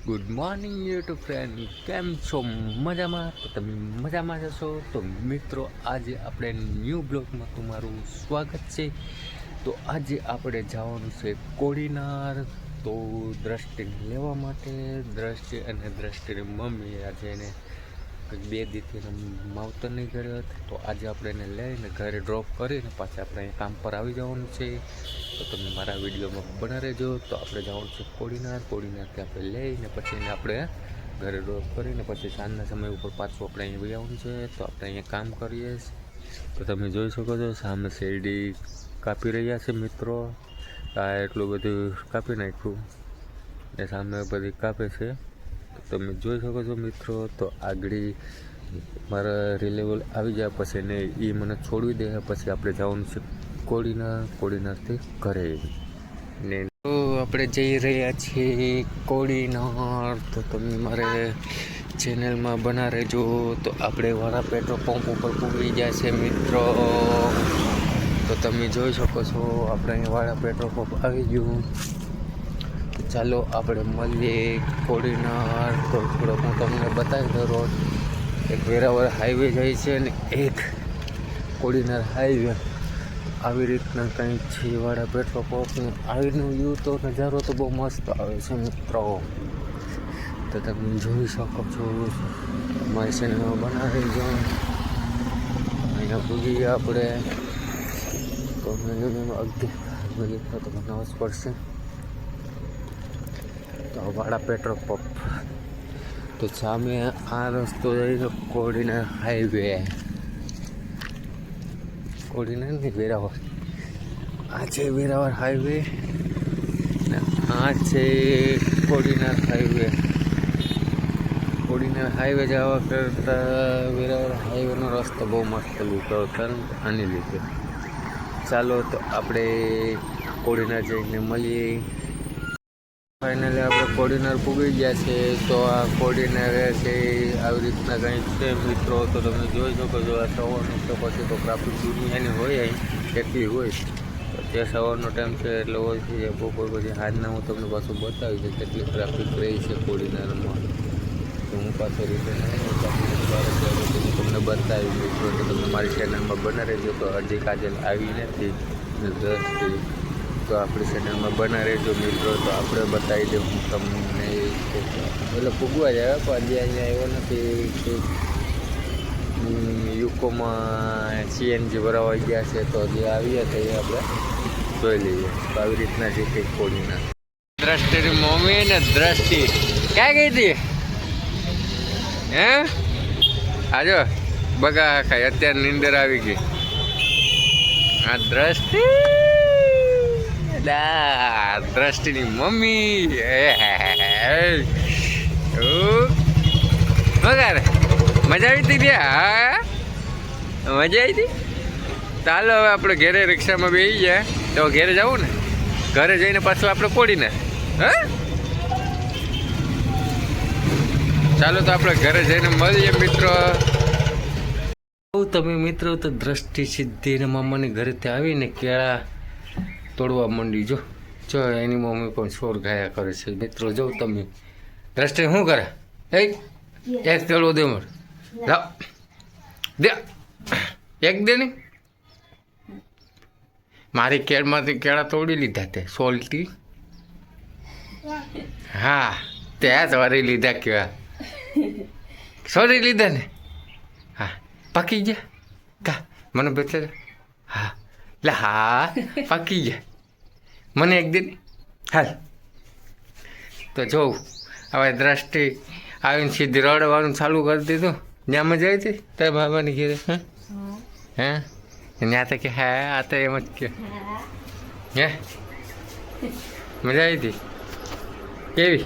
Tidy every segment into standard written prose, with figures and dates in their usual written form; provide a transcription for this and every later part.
Good morning YouTube friend, કેમ છો? મજામાં? તો તમે મજામાં જશો તો મિત્રો, આજે આપણે ન્યૂ બ્લોગમાં તમારું સ્વાગત છે. તો આજે આપણે જવાનું છે કોડીનાર. તો દ્રષ્ટિને લેવા માટે દ્રષ્ટિ અને દ્રષ્ટિની મમ્મી આજે એને બે દીથી માવતર નહીં કર્યો હતો. તો આજે આપણે એને લઈને ઘરે ડ્રોપ કરીને પાછા આપણે અહીં કામ પર આવી જવાનું છે. તો તમે મારા વિડીયોમાં બના રહેજો. તો આપણે જવાનું છે કોડીનારથી આપણે લઈને પછી એને આપણે ઘરે ડ્રોપ કરીને પછી સાંજના સમય ઉપર પાછું આપણે અહીંયા આવવાનું છે. તો આપણે અહીંયા કામ કરીએ. તો તમે જોઈ શકો છો સામે શેરડી કાપી રહ્યા છે મિત્રો. આ એટલું બધું કાપી નાખ્યું એ સામે બધી કાપે છે. તો તમે જોઈ શકો છો મિત્રો. તો આગળ મારા રિલેવલ આવી જાય પછી ને એ મને છોડી દે પછી આપણે જવાનું છે કોડીનારથી ઘરે. ને તો આપણે જઈ રહ્યા છીએ કોડીનાર. તો તમે મારે ચેનલમાં બના રહેજો. તો આપણે વાળા પેટ્રોલ પંપ ઉપર પૂરી જાય છે મિત્રો. તો તમે જોઈ શકો છો આપણે અહીંયા વાળા પેટ્રોલ પંપ આવી ગયું. તો ચાલો આપણે મળીએ કોડીનાર. તો થોડોક હું તમને બતાવી દઉં. રોડ એક વેરાવળ હાઈવે જાય છે ને એક કોડીનાર હાઈવે. આવી રીતના કંઈક છે વાળા પેટ્રોલ પંપનું. આવીનો વ્યૂ તો નજારો તો બહુ મસ્ત આવે છે મિત્રો. તો તમે જોઈ શકો છો. મારી ચેનલમાં બનાવી જો અહીંયા પૂગીએ આપણે. તો મિનિમમ 11 મિનિટનો તો બનાવવો જ પડશે. તો વાળા પેટ્રોલ પંપ તો સામે આ રસ્તો જાય કોડીનાર હાઈવે. કોડીનાર ને વેરાવળ આ છે વેરાવળ હાઈવે ને આ છે કોડીનાર હાઈવે. કોડીનાર હાઈવે જવા કરતાં વેરાવળ હાઈવેનો રસ્તો બહુ મસ્ત લીધો હતો આની લીધે. ચાલો તો આપણે કોડીનાર જઈને મળીએ. ફાઇનલી આપણે કોડીનાર પૂગી ગયા છે. તો આ કોડીનાર છે આવી રીતના કંઈક છે મિત્રો. તો તમે જોઈ શકો છો આ સવારનો તો પછી તો ટ્રાફિક દુનિયાની હોય અહીં એટલી હોય. તો તે સવારનો ટાઈમ છે એટલે હોય છે. બપોર પછી હાજના હું તમને પાછું બતાવી દઉં કેટલી ટ્રાફિક રહી છે કોડીનારમાં. તો હું પાછો રીતે હું તમને બતાવી મિત્રો. તો તમે મારી ચેનલમાં બના રહેજો. તો હજી કાજલ આવી નથી દ્રષ્ટિ. તો આપણી ચેનલમાં બના રહેજો મિત્રો. તો આપણે બતાવી દઉં હું તમને. એટલે પૂગવા જાય પણ હજી અહીંયા આવ્યો નથી. યુકોમાં સીએનજી ભરાવા ગયા છે. તો હજી આવીએ તો એ આપણે જોઈ લઈએ. તો આવી રીતના જે કંઈક કોડીનાર. દ્રષ્ટિની મમ્મી ને દ્રષ્ટિ ક્યાં ગઈ હતી હે? આજો બગા ખાય અત્યારે નીંદર આવી ગઈ. આ દ્રષ્ટિ દ્રષ્ટિની મમ્મી વગાર મજા આવી હતી ત્યાં? હા મજા આવી હતી. ચાલો હવે આપણે ઘરે રિક્ષામાં બેસી જાય. તો ઘરે જવું ને. ઘરે જઈને પાછું આપણે કોડીને હા ચાલો તો આપણે ઘરે જઈને મળીએ મિત્રો. તમે મિત્રો તો દ્રષ્ટિ સિદ્ધિને મામાની ઘરેથી આવીને કેળા તોડવા માંડી. જો એની મમ્મી પણ શોર ગાયા કરે છે મિત્રો. જો તમે દ્રષ્ટિ શું કરે? એક તોડવો દે મર દે એક દે ને. મારી કેળમાંથી કેળા તોડી લીધા તે સોલટી. હા ત્યાં જ વારી લીધા કેળા. સોરી લીધા ને. હા પાકી ગયા કા મને બેઠે. હા લે હા પાકી ગયા. મને એક દિન હાલ. તો જોઉં હવે દ્રષ્ટિ આવીને સીધી રડવાનું ચાલુ કરી દીધું. જ્યાં મજા આવી હતી તારા બાબાની ઘેરે હે ત્યાં તો કે હા આ તો એમ જ કે હે મજા આવી હતી કેવી?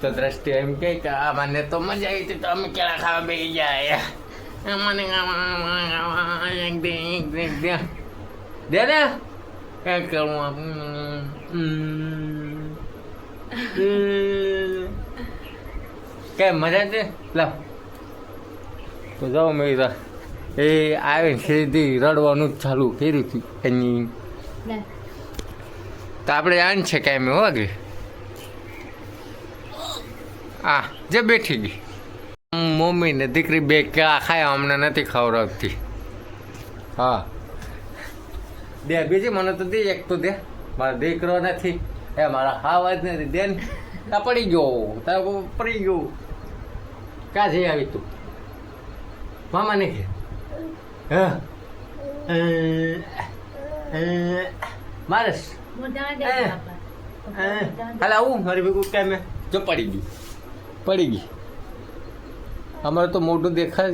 તો દ્રષ્ટિ એમ કહે કે આ મને તો મજા આવી હતી તો અમે કેળા ખાવા બેસી જાય. મને એક દે દે ને કંઈક કરું કઈ મજા છે લાવ. તો જાઓ મેં એ આવીને સીધી રડવાનું જ ચાલુ કર્યું હતું એની. તો આપણે આન છે કાંઈ મેં વાગે આ જે બેઠી ગઈ મમ્મી ને દીકરી બે ક્યાં ખાય અમને નથી ખવડાવતી. હા દે બીજી મને તો દે એક તો દે મારો દીકરો નથી એ મારા ખાવા જ નથી દે ને તા પડી ગયો તારે પડી ગયો ક્યાં જઈ આવી તું મામા ને કે હા મારસ હાલ આવું મારી ભેગું કાંઈ મેં જો પડી ગઈ અમારે તો મોઢું દેખાય